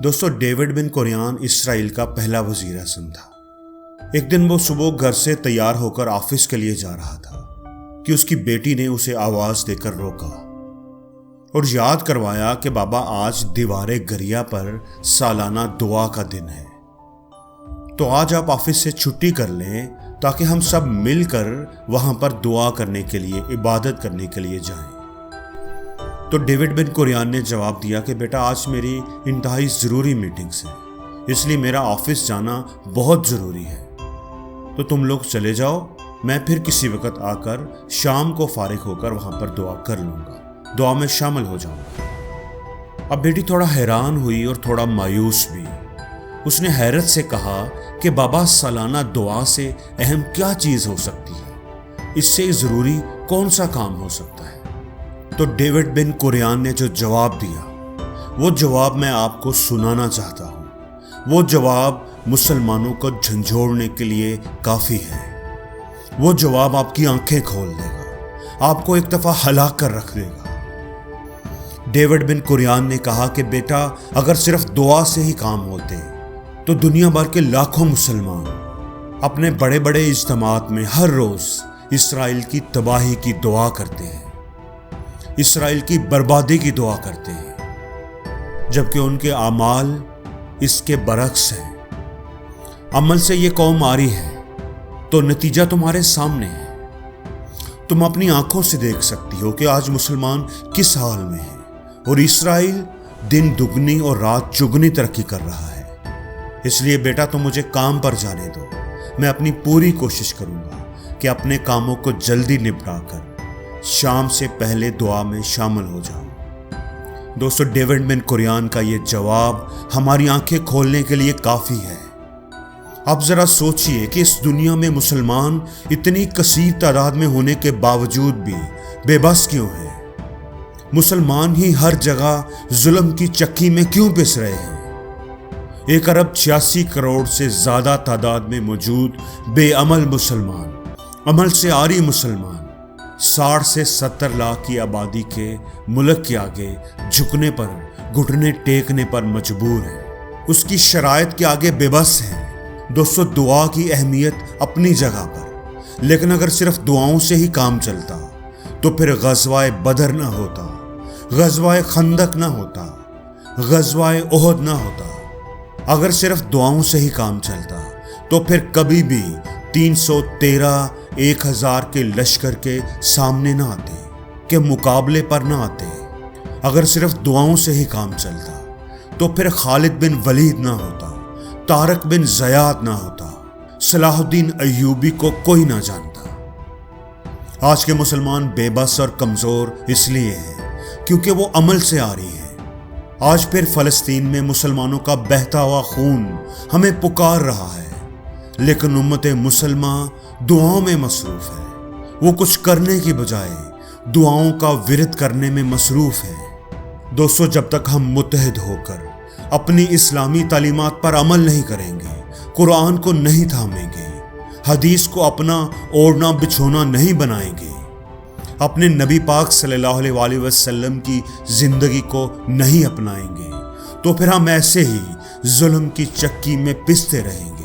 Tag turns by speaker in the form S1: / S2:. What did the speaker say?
S1: دوستو، ڈیوڈ بن کوریان اسرائیل کا پہلا وزیر اعظم تھا۔ ایک دن وہ صبح گھر سے تیار ہو کر آفس کے لیے جا رہا تھا کہ اس کی بیٹی نے اسے آواز دے کر روکا اور یاد کروایا کہ بابا، آج دیوار گریا پر سالانہ دعا کا دن ہے، تو آج آپ آفس سے چھٹی کر لیں تاکہ ہم سب مل کر وہاں پر دعا کرنے کے لیے، عبادت کرنے کے لیے جائیں۔ تو ڈیوڈ بن کوریان نے جواب دیا کہ بیٹا، آج میری انتہائی ضروری میٹنگز ہیں، اس لیے میرا آفس جانا بہت ضروری ہے، تو تم لوگ چلے جاؤ، میں پھر کسی وقت آ کر شام کو فارغ ہو کر وہاں پر دعا کر لوں گا، دعا میں شامل ہو جاؤں گا۔ اب بیٹی تھوڑا حیران ہوئی اور تھوڑا مایوس بھی۔ اس نے حیرت سے کہا کہ بابا، سالانہ دعا سے اہم کیا چیز ہو سکتی ہے؟ اس سے ضروری کون سا کام ہو سکتا ہے؟ تو ڈیوڈ بن کوریان نے جو جواب دیا، وہ جواب میں آپ کو سنانا چاہتا ہوں۔ وہ جواب مسلمانوں کو جھنجھوڑنے کے لیے کافی ہے۔ وہ جواب آپ کی آنکھیں کھول دے گا، آپ کو ایک دفعہ ہلا کر رکھ دے گا۔ ڈیوڈ بن کوریان نے کہا کہ بیٹا، اگر صرف دعا سے ہی کام ہوتے تو دنیا بھر کے لاکھوں مسلمان اپنے بڑے بڑے اجتماعات میں ہر روز اسرائیل کی تباہی کی دعا کرتے ہیں، اسرائیل کی بربادی کی دعا کرتے ہیں، جبکہ ان کے اعمال اس کے برعکس ہیں۔ عمل سے یہ قوم آری ہے تو نتیجہ تمہارے سامنے ہے۔ تم اپنی آنکھوں سے دیکھ سکتی ہو کہ آج مسلمان کس حال میں ہیں، اور اسرائیل دن دگنی اور رات چگنی ترقی کر رہا ہے۔ اس لیے بیٹا، تم مجھے کام پر جانے دو، میں اپنی پوری کوشش کروں گا کہ اپنے کاموں کو جلدی نپٹا کر شام سے پہلے دعا میں شامل ہو جاؤں۔ دوستو، ڈیوڈ بن کوریان کا یہ جواب ہماری آنکھیں کھولنے کے لیے کافی ہے۔ آپ ذرا سوچئے کہ اس دنیا میں مسلمان اتنی کثیر تعداد میں ہونے کے باوجود بھی بے بس کیوں ہیں؟ مسلمان ہی ہر جگہ ظلم کی چکی میں کیوں پس رہے ہیں؟ 1 ارب 86 کروڑ سے زیادہ تعداد میں موجود بے عمل مسلمان، عمل سے عاری مسلمان 60 سے 70 لاکھ کی آبادی کے ملک کے آگے جھکنے پر، گھٹنے ٹیکنے پر مجبور ہیں، اس کی شرائط کے آگے بے بس ہیں۔ دوستو، دعا کی اہمیت اپنی جگہ پر، لیکن اگر صرف دعاؤں سے ہی کام چلتا تو پھر غزوہ بدر نہ ہوتا، غزوہ خندق نہ ہوتا، غزوہ احد نہ ہوتا۔ اگر صرف دعاؤں سے ہی کام چلتا تو پھر کبھی بھی 313 1000 کے لشکر کے سامنے نہ آتے، کہ مقابلے پر نہ آتے۔ اگر صرف دعاؤں سے ہی کام چلتا تو پھر خالد بن ولید نہ ہوتا، طارق بن زیاد نہ ہوتا، صلاح الدین ایوبی کو کوئی نہ جانتا۔ آج کے مسلمان بے بس اور کمزور اس لیے ہیں کیونکہ وہ عمل سے آ رہی ہے۔ آج پھر فلسطین میں مسلمانوں کا بہتا ہوا خون ہمیں پکار رہا ہے، لیکن امت مسلمہ دعاؤں میں مصروف ہے۔ وہ کچھ کرنے کی بجائے دعاؤں کا ورد کرنے میں مصروف ہے۔ دوستو، جب تک ہم متحد ہو کر اپنی اسلامی تعلیمات پر عمل نہیں کریں گے، قرآن کو نہیں تھامیں گے، حدیث کو اپنا اوڑھنا بچھونا نہیں بنائیں گے، اپنے نبی پاک صلی اللہ علیہ وآلہ وسلم کی زندگی کو نہیں اپنائیں گے، تو پھر ہم ایسے ہی ظلم کی چکی میں پستے رہیں گے۔